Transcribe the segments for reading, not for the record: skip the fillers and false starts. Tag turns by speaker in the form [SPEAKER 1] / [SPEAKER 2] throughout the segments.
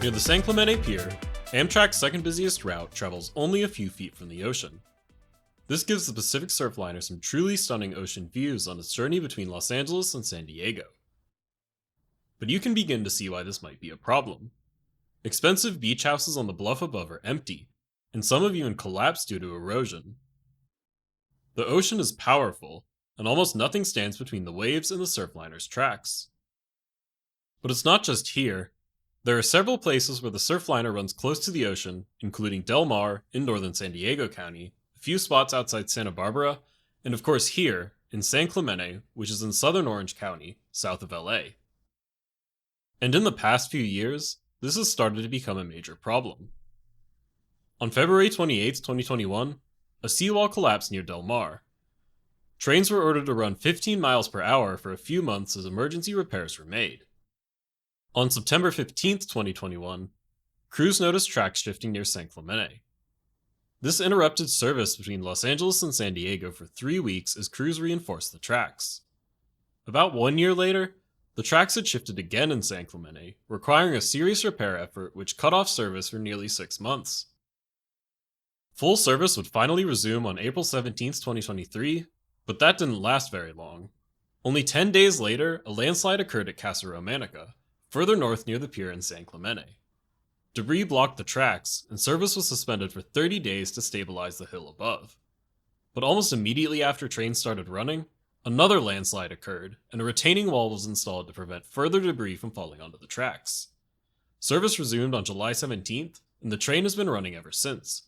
[SPEAKER 1] Near the San Clemente Pier, Amtrak's second busiest route travels only a few feet from the ocean. This gives the Pacific Surfliner some truly stunning ocean views on its journey between Los Angeles and San Diego. But you can begin to see why this might be a problem. Expensive beach houses on the bluff above are empty, and some have even collapsed due to erosion. The ocean is powerful, and almost nothing stands between the waves and the Surfliner's tracks. But it's not just here. There are several places where the Surfliner runs close to the ocean, including Del Mar in northern San Diego County, a few spots outside Santa Barbara, and of course here, in San Clemente, which is in southern Orange County, south of LA. And in the past few years, this has started to become a major problem. On February 28, 2021, a seawall collapsed near Del Mar. Trains were ordered to run 15 miles per hour for a few months as emergency repairs were made. On September 15, 2021, crews noticed track shifting near San Clemente. This interrupted service between Los Angeles and San Diego for 3 weeks as crews reinforced the tracks. About 1 year later, the tracks had shifted again in San Clemente, requiring a serious repair effort which cut off service for nearly 6 months. Full service would finally resume on April 17, 2023, but that didn't last very long. Only 10 days later, a landslide occurred at Casa Romanica, further north near the pier in San Clemente. Debris blocked the tracks, and service was suspended for 30 days to stabilize the hill above. But almost immediately after trains started running, another landslide occurred, and a retaining wall was installed to prevent further debris from falling onto the tracks. Service resumed on July 17th, and the train has been running ever since.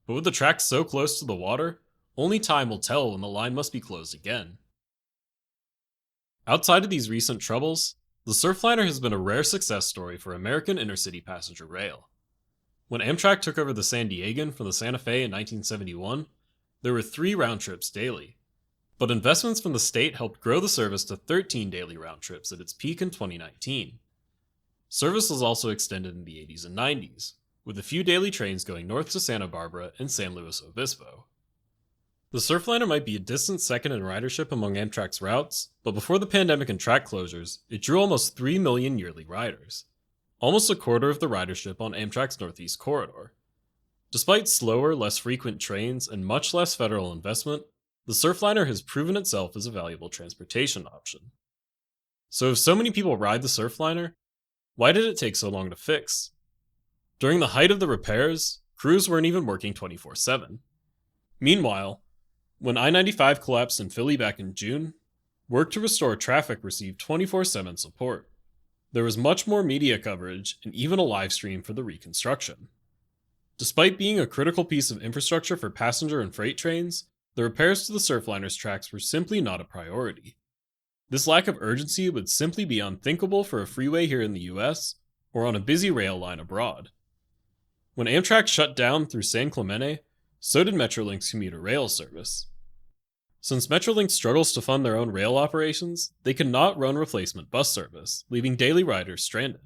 [SPEAKER 1] But with the tracks so close to the water, only time will tell when the line must be closed again. Outside of these recent troubles, the Surfliner has been a rare success story for American intercity passenger rail. When Amtrak took over the San Diegan from the Santa Fe in 1971, there were 3 round trips daily. But investments from the state helped grow the service to 13 daily round trips at its peak in 2019. Service was also extended in the 80s and 90s, with a few daily trains going north to Santa Barbara and San Luis Obispo. The Surfliner might be a distant second in ridership among Amtrak's routes, but before the pandemic and track closures, it drew almost 3 million yearly riders, almost a quarter of the ridership on Amtrak's Northeast Corridor. Despite slower, less frequent trains and much less federal investment, the Surfliner has proven itself as a valuable transportation option. So if so many people ride the Surfliner, why did it take so long to fix? During the height of the repairs, crews weren't even working 24/7. Meanwhile, when I-95 collapsed in Philly back in June, work to restore traffic received 24/7 support. There was much more media coverage and even a live stream for the reconstruction. Despite being a critical piece of infrastructure for passenger and freight trains, the repairs to the Surfliner's tracks were simply not a priority. This lack of urgency would simply be unthinkable for a freeway here in the US or on a busy rail line abroad. When Amtrak shut down through San Clemente, so did Metrolinx's commuter rail service. Since Metrolinx struggles to fund their own rail operations, they cannot run replacement bus service, leaving daily riders stranded.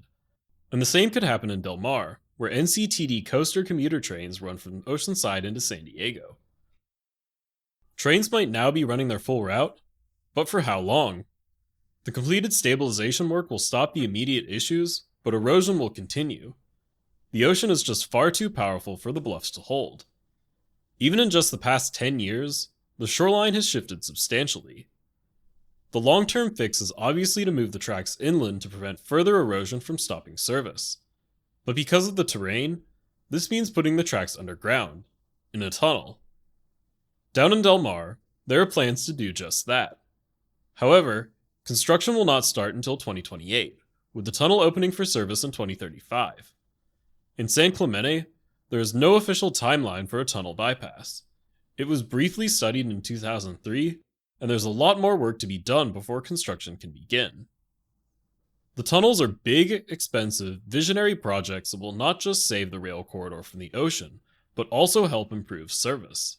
[SPEAKER 1] And the same could happen in Del Mar, where NCTD coaster commuter trains run from Oceanside into San Diego. Trains might now be running their full route, but for how long? The completed stabilization work will stop the immediate issues, but erosion will continue. The ocean is just far too powerful for the bluffs to hold. Even in just the past 10 years, the shoreline has shifted substantially. The long-term fix is obviously to move the tracks inland to prevent further erosion from stopping service. But because of the terrain, this means putting the tracks underground, in a tunnel. Down in Del Mar, there are plans to do just that. However, construction will not start until 2028, with the tunnel opening for service in 2035. In San Clemente, there is no official timeline for a tunnel bypass. It was briefly studied in 2003, and there's a lot more work to be done before construction can begin. The tunnels are big, expensive, visionary projects that will not just save the rail corridor from the ocean, but also help improve service.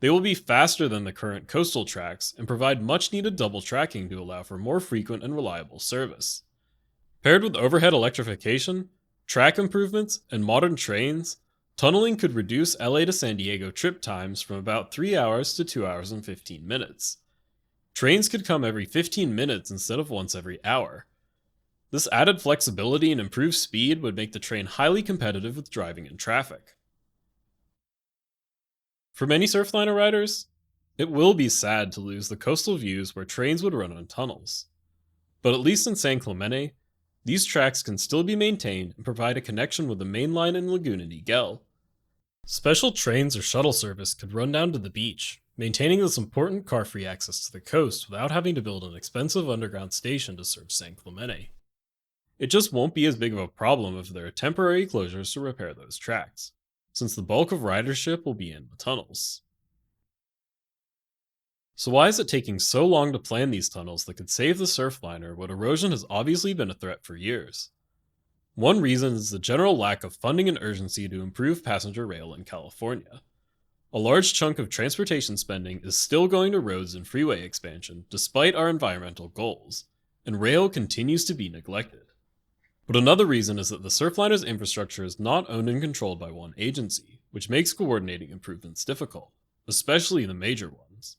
[SPEAKER 1] They will be faster than the current coastal tracks and provide much-needed double tracking to allow for more frequent and reliable service. Paired with overhead electrification, track improvements, and modern trains, tunneling could reduce LA to San Diego trip times from about 3 hours to 2 hours and 15 minutes. Trains could come every 15 minutes instead of once every hour. This added flexibility and improved speed would make the train highly competitive with driving in traffic. For many Surfliner riders, it will be sad to lose the coastal views where trains would run on tunnels. But at least in San Clemente, these tracks can still be maintained and provide a connection with the main line in Laguna Niguel. Special trains or shuttle service could run down to the beach, maintaining this important car-free access to the coast without having to build an expensive underground station to serve San Clemente. It just won't be as big of a problem if there are temporary closures to repair those tracks, since the bulk of ridership will be in the tunnels. So why is it taking so long to plan these tunnels that could save the Surfliner when erosion has obviously been a threat for years? One reason is the general lack of funding and urgency to improve passenger rail in California. A large chunk of transportation spending is still going to roads and freeway expansion despite our environmental goals, and rail continues to be neglected. But another reason is that the Surfliner's infrastructure is not owned and controlled by one agency, which makes coordinating improvements difficult, especially the major ones.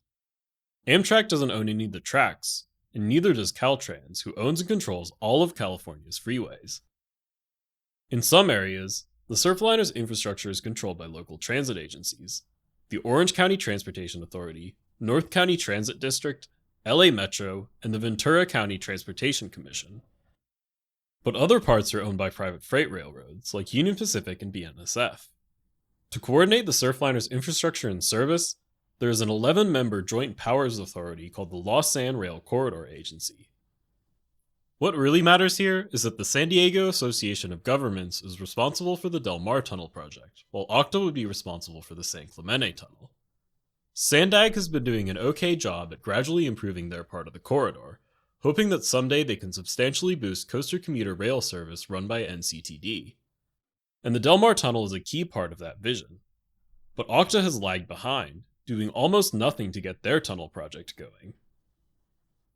[SPEAKER 1] Amtrak doesn't own any of the tracks, and neither does Caltrans, who owns and controls all of California's freeways. In some areas, the Surfliner's infrastructure is controlled by local transit agencies: the Orange County Transportation Authority, North County Transit District, LA Metro, and the Ventura County Transportation Commission. But other parts are owned by private freight railroads, like Union Pacific and BNSF. To coordinate the Surfliner's infrastructure and service, there is an 11-member joint powers authority called the Lausanne Rail Corridor Agency. What really matters here is that the San Diego Association of Governments is responsible for the Del Mar Tunnel project, while OCTA would be responsible for the San Clemente Tunnel. SANDAG has been doing an okay job at gradually improving their part of the corridor, hoping that someday they can substantially boost coaster commuter rail service run by NCTD. And the Del Mar Tunnel is a key part of that vision. But OCTA has lagged behind, doing almost nothing to get their tunnel project going.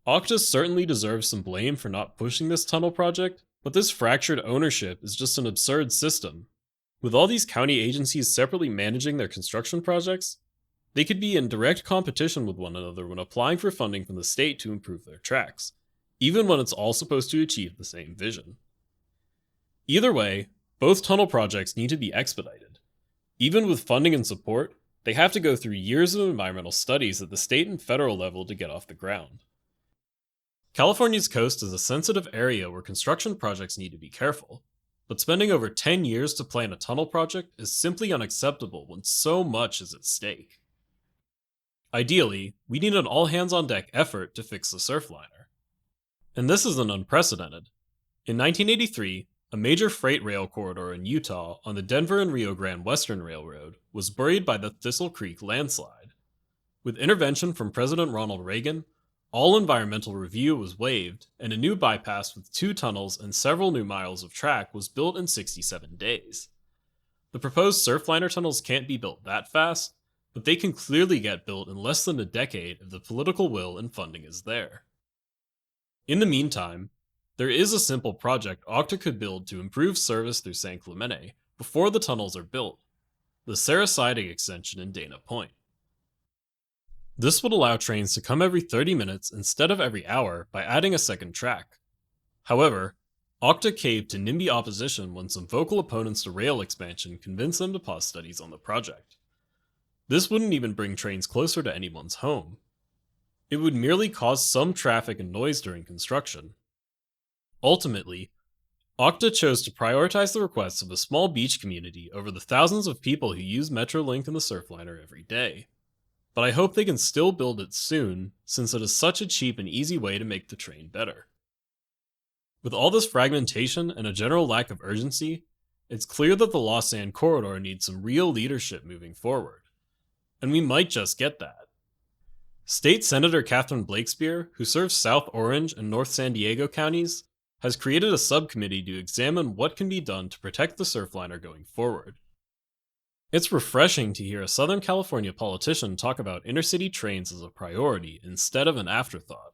[SPEAKER 1] OCTA certainly deserves some blame for not pushing this tunnel project, but this fractured ownership is just an absurd system. With all these county agencies separately managing their construction projects, they could be in direct competition with one another when applying for funding from the state to improve their tracks, even when it's all supposed to achieve the same vision. Either way, both tunnel projects need to be expedited. Even with funding and support, they have to go through years of environmental studies at the state and federal level to get off the ground. California's coast is a sensitive area where construction projects need to be careful, but spending over 10 years to plan a tunnel project is simply unacceptable when so much is at stake. Ideally, we need an all-hands-on-deck effort to fix the Surfliner. And this isn't unprecedented. In 1983, a major freight rail corridor in Utah on the Denver and Rio Grande Western Railroad was buried by the Thistle Creek landslide. With intervention from President Ronald Reagan, all environmental review was waived, and a new bypass with 2 tunnels and several new miles of track was built in 67 days. The proposed Surfliner tunnels can't be built that fast, but they can clearly get built in less than a decade if the political will and funding is there. In the meantime, there is a simple project OCTA could build to improve service through San Clemente before the tunnels are built: the Serra Siding Extension in Dana Point. This would allow trains to come every 30 minutes instead of every hour by adding a second track. However, OCTA caved to NIMBY opposition when some vocal opponents to rail expansion convinced them to pause studies on the project. This wouldn't even bring trains closer to anyone's home. It would merely cause some traffic and noise during construction. Ultimately, OCTA chose to prioritize the requests of a small beach community over the thousands of people who use Metrolink and the Surfliner every day. But I hope they can still build it soon, since it is such a cheap and easy way to make the train better. With all this fragmentation and a general lack of urgency, it's clear that the Lausanne corridor needs some real leadership moving forward. And we might just get that. State Senator Catherine Blakespear, who serves South Orange and North San Diego counties, has created a subcommittee to examine what can be done to protect the Surfliner going forward. It's refreshing to hear a Southern California politician talk about intercity trains as a priority instead of an afterthought.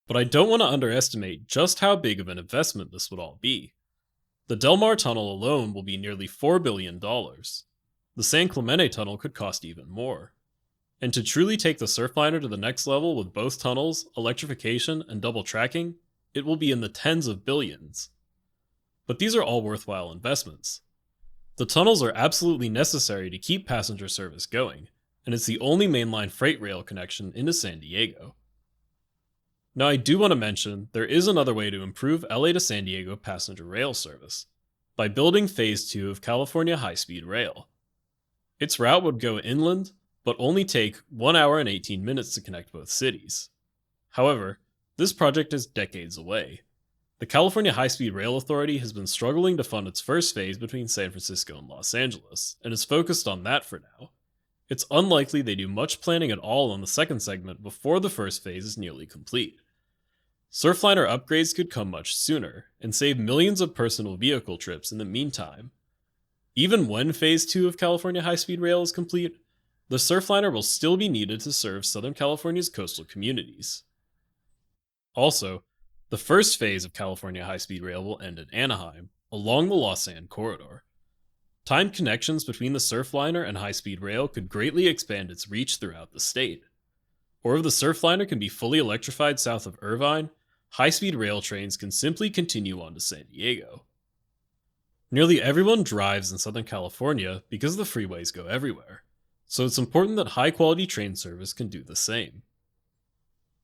[SPEAKER 1] But I don't want to underestimate just how big of an investment this would all be. The Del Mar Tunnel alone will be nearly $4 billion. The San Clemente Tunnel could cost even more. And to truly take the Surfliner to the next level with both tunnels, electrification, and double tracking, it will be in the tens of billions. But these are all worthwhile investments. The tunnels are absolutely necessary to keep passenger service going, and it's the only mainline freight rail connection into San Diego. Now, I do want to mention there is another way to improve LA to San Diego passenger rail service by building Phase 2 of California High-Speed Rail. Its route would go inland, but only take 1 hour and 18 minutes to connect both cities. However, this project is decades away. The California High-Speed Rail Authority has been struggling to fund its first phase between San Francisco and Los Angeles, and is focused on that for now. It's unlikely they do much planning at all on the second segment before the first phase is nearly complete. Surfliner upgrades could come much sooner, and save millions of personal vehicle trips in the meantime. Even when Phase 2 of California High-Speed Rail is complete, the Surfliner will still be needed to serve Southern California's coastal communities. Also, the first phase of California High-Speed Rail will end at Anaheim, along the Lausanne corridor. Timed connections between the Surfliner and High-Speed Rail could greatly expand its reach throughout the state. Or if the Surfliner can be fully electrified south of Irvine, high-speed rail trains can simply continue on to San Diego. Nearly everyone drives in Southern California because the freeways go everywhere, so it's important that high-quality train service can do the same.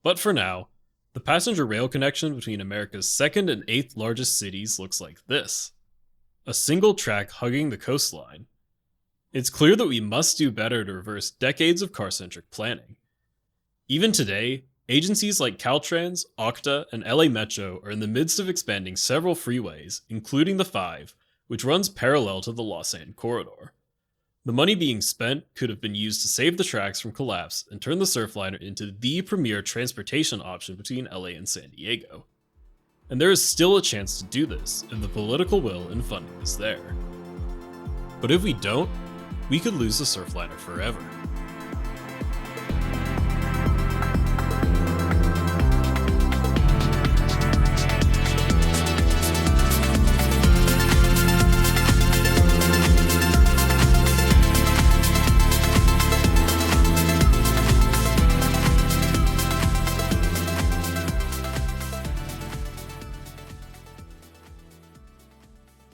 [SPEAKER 1] But for now, the passenger rail connection between America's second and eighth largest cities looks like this: a single track hugging the coastline. It's clear that we must do better to reverse decades of car-centric planning. Even today, agencies like Caltrans, Okta, and LA Metro are in the midst of expanding several freeways, including the 5, which runs parallel to the Lausanne corridor. The money being spent could have been used to save the tracks from collapse and turn the Surfliner into the premier transportation option between LA and San Diego. And there is still a chance to do this if the political will and funding is there. But if we don't, we could lose the Surfliner forever.